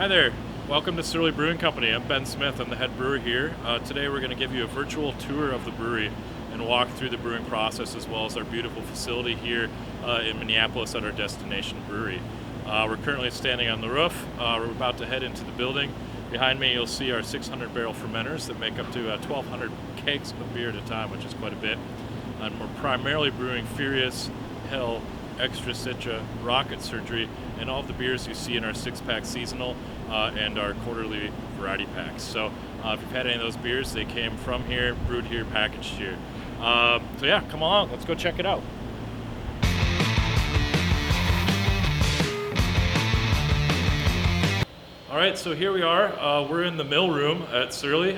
Hi there, welcome to Cellar Brewing Company. I'm Ben Smith, I'm the head brewer here. Today we're going to give you a virtual tour of the brewery and walk through the brewing process as well as our beautiful facility here in Minneapolis at our destination brewery. We're currently standing on the roof. We're about to head into the building. Behind me you'll see our 600 barrel fermenters that make up to 1,200 kegs of beer at a time, which is quite a bit. And we're primarily brewing Furious, Hell, Extra Citra, Rocket Surgery, and all of the beers you see in our 6-pack seasonal and our quarterly variety packs. So if you've had any of those beers, they came from here, brewed here, packaged here. So yeah, come along, let's go check it out. All right, so here we are. We're in the mill room at Surly.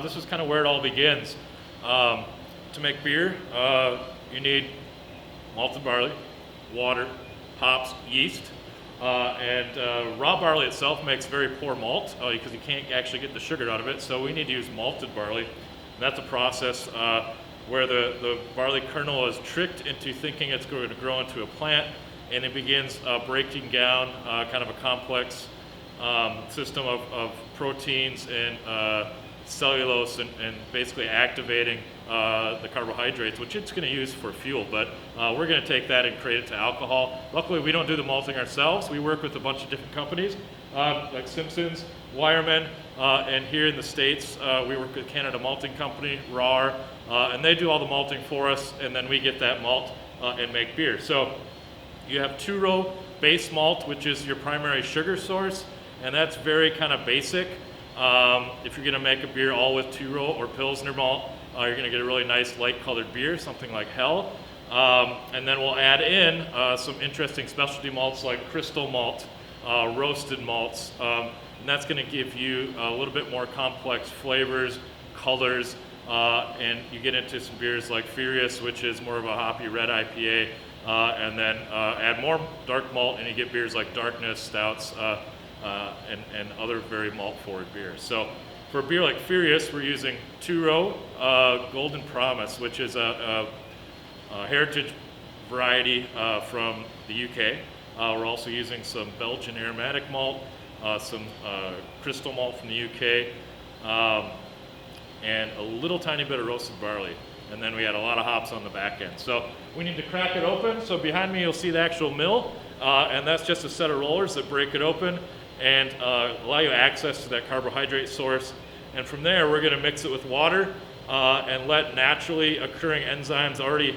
This is kind of where it all begins. To make beer, you need malted barley, water, hops, yeast, and raw barley itself makes very poor malt because you can't actually get the sugar out of it, so we need to use malted barley. And that's a process where the barley kernel is tricked into thinking it's going to grow into a plant, and it begins breaking down kind of a complex system of proteins and cellulose and basically activating the carbohydrates, which it's going to use for fuel, but we're going to take that and create it to alcohol. Luckily, we don't do the malting ourselves. We work with a bunch of different companies like Simpson's, Wireman, and here in the States, we work with Canada Malting Company, RAR, and they do all the malting for us, and then we get that malt and make beer. So you have two-row base malt, which is your primary sugar source, and that's very kind of basic. If you're going to make a beer all with two-row or Pilsner malt, you're going to get a really nice light-colored beer, something like Hell. And then we'll add in some interesting specialty malts like crystal malt, roasted malts, and that's going to give you a little bit more complex flavors, colors, and you get into some beers like Furious, which is more of a hoppy red IPA, and then add more dark malt, and you get beers like Darkness, stouts, and other very malt-forward beers. So for a beer like Furious, we're using two-row Golden Promise, which is a heritage variety from the UK. We're also using some Belgian aromatic malt, some crystal malt from the UK, and a little tiny bit of roasted barley. And then we had a lot of hops on the back end. So we need to crack it open. So behind me you'll see the actual mill, and that's just a set of rollers that break it open and allow you access to that carbohydrate source. And from there, we're going to mix it with water and let naturally occurring enzymes already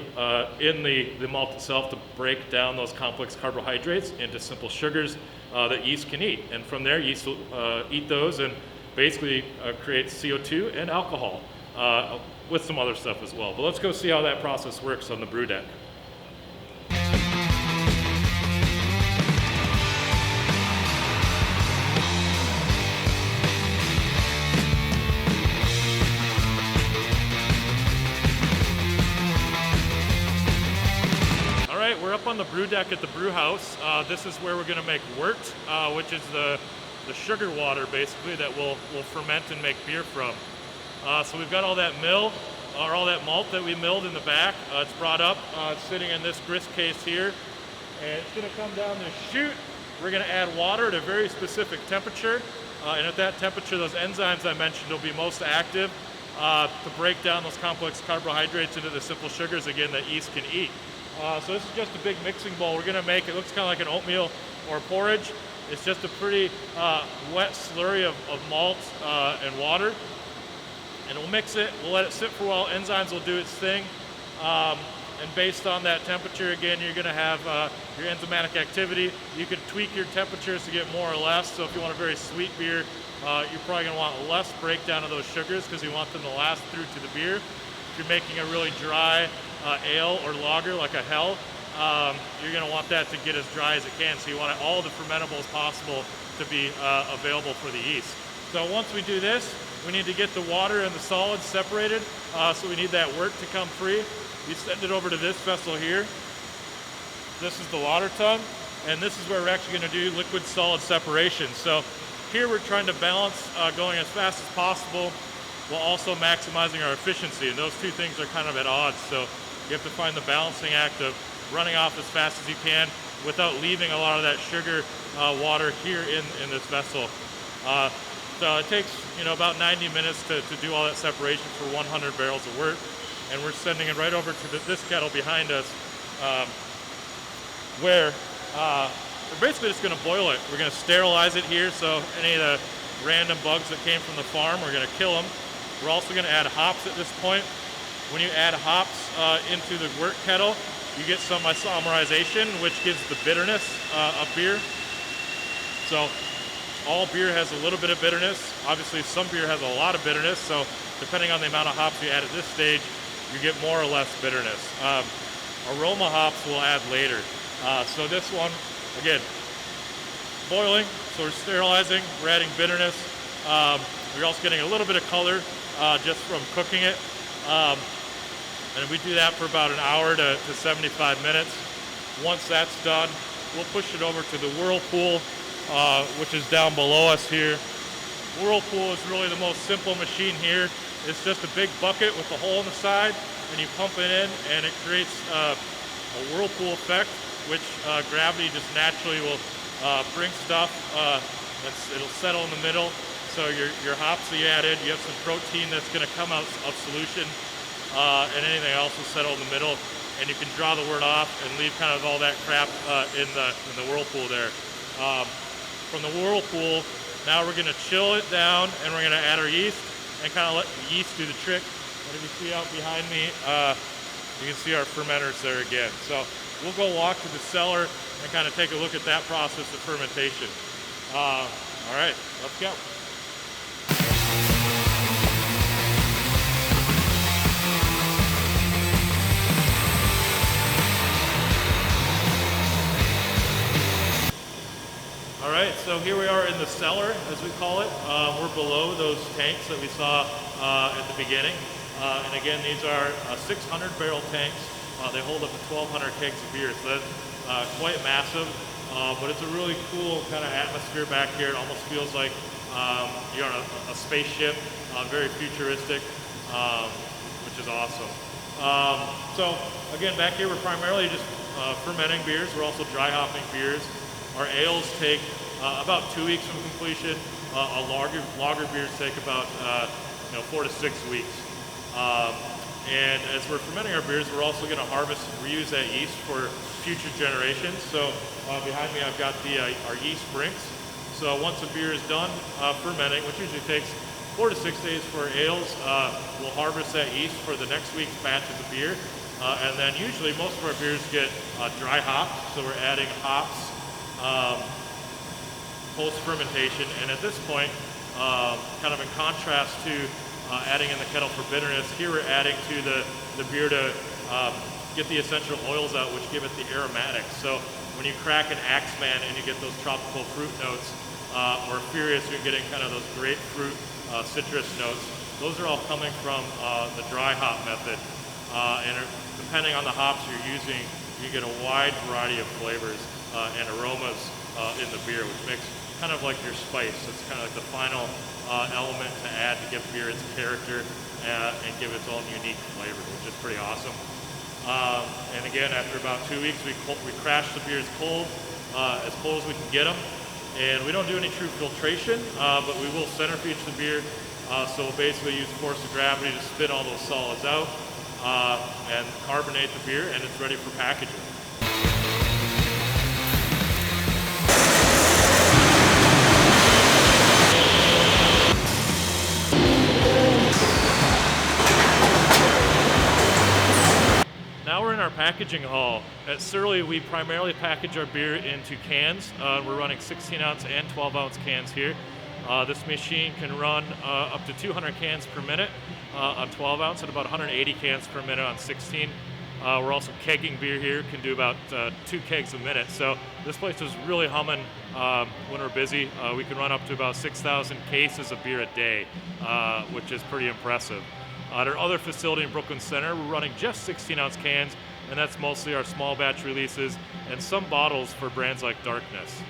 in the malt itself to break down those complex carbohydrates into simple sugars that yeast can eat. And from there, yeast will eat those and basically create CO2 and alcohol with some other stuff as well. But let's go see how that process works on the brew deck. We're up on the brew deck at the Brew House. This is where we're going to make wort, which is the sugar water basically that we'll ferment and make beer from. So we've got all that all that malt that we milled in the back. It's brought up, it's sitting in this grist case here, and it's going to come down this chute. We're going to add water at a very specific temperature, and at that temperature, those enzymes I mentioned will be most active to break down those complex carbohydrates into the simple sugars again that yeast can eat. So this is just a big mixing bowl. We're going to make, it looks kind of like an oatmeal or porridge. It's just a pretty wet slurry of malt and water. And we'll mix it, we'll let it sit for a while. Enzymes will do its thing. And based on that temperature, again, you're going to have your enzymatic activity. You can tweak your temperatures to get more or less. So if you want a very sweet beer, you're probably going to want less breakdown of those sugars because you want them to last through to the beer. If you're making a really dry ale or lager like a Hell, you're going to want that to get as dry as it can. So you want all the fermentables possible to be available for the yeast. So once we do this, we need to get the water and the solids separated. So we need that wort to come free. You send it over to this vessel here. This is the water tub, and this is where we're actually going to do liquid solid separation. So here we're trying to balance going as fast as possible while also maximizing our efficiency, and those two things are kind of at odds. So you have to find the balancing act of running off as fast as you can without leaving a lot of that sugar water here in this vessel. So it takes, about 90 minutes to do all that separation for 100 barrels of wort. And we're sending it right over to this kettle behind us, where we're basically just going to boil it. We're going to sterilize it here, so any of the random bugs that came from the farm, we're going to kill them. We're also going to add hops at this point. When you add hops into the wort kettle, you get some isomerization, which gives the bitterness of beer. So all beer has a little bit of bitterness. Obviously, some beer has a lot of bitterness, so depending on the amount of hops you add at this stage, you get more or less bitterness. Aroma hops we'll add later. So this one, again, boiling, so we're sterilizing, we're adding bitterness. We're also getting a little bit of color just from cooking it. And we do that for about an hour to 75 minutes. Once that's done, we'll push it over to the whirlpool, which is down below us here. Whirlpool is really the most simple machine here. It's just a big bucket with a hole in the side, and you pump it in, and it creates a whirlpool effect, which gravity just naturally will bring stuff. It'll settle in the middle. So your hops that you added, you have some protein that's going to come out of solution, and anything else will settle in the middle, and you can draw the wort off and leave kind of all that crap in the whirlpool there. From the whirlpool, now we're going to chill it down, and we're going to add our yeast and kind of let the yeast do the trick. And if you see out behind me, you can see our fermenters there again. So we'll go walk to the cellar and kind of take a look at that process of fermentation. All right, let's go. All right, so here we are in the cellar, as we call it. We're below those tanks that we saw at the beginning. And again, these are 600 barrel tanks. They hold up to 1,200 kegs of beer, so that's quite massive. But it's a really cool kind of atmosphere back here. It almost feels like you're on a spaceship, very futuristic, which is awesome. So again, back here we're primarily just fermenting beers. We're also dry hopping beers. Our ales take about 2 weeks from completion. Lager beers take about 4 to 6 weeks. And as we're fermenting our beers, we're also going to harvest and reuse that yeast for future generations. So behind me, I've got our yeast brinks. So once a beer is done fermenting, which usually takes 4 to 6 days for ales, we'll harvest that yeast for the next week's batches of beer. And then usually most of our beers get dry hopped, so we're adding hops post-fermentation. And at this point, kind of in contrast to adding in the kettle for bitterness, here we're adding to the beer to get the essential oils out, which give it the aromatics. So when you crack an Axeman and you get those tropical fruit notes, or Furious, you're getting kind of those grapefruit citrus notes. Those are all coming from the dry hop method. And depending on the hops you're using, you get a wide variety of flavors and aromas in the beer, which makes kind of like your spice. It's kind of like the final element to add to give beer its character and give its own unique flavor, which is pretty awesome. And again, after about 2 weeks, we crash the beers cold as we can get them. And we don't do any true filtration, but we will centrifuge the beer. So we'll basically use force of gravity to spit all those solids out and carbonate the beer, and it's ready for packaging. Now we're in our packaging hall. At Surly, we primarily package our beer into cans. We're running 16-ounce and 12-ounce cans here. This machine can run up to 200 cans per minute on 12-ounce and about 180 cans per minute on 16. We're also kegging beer here, can do about 2 kegs a minute. So this place is really humming when we're busy. We can run up to about 6,000 cases of beer a day, which is pretty impressive. At our other facility in Brooklyn Center, we're running just 16-ounce cans, and that's mostly our small batch releases and some bottles for brands like Darkness.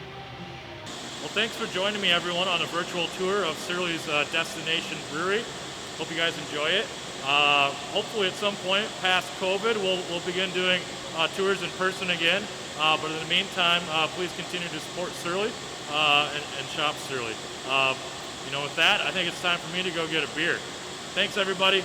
Well, thanks for joining me, everyone, on a virtual tour of Surly's destination brewery. Hope you guys enjoy it. Hopefully at some point past COVID, we'll begin doing tours in person again. But in the meantime, please continue to support Surly and shop Surly. With that, I think it's time for me to go get a beer. Thanks, everybody.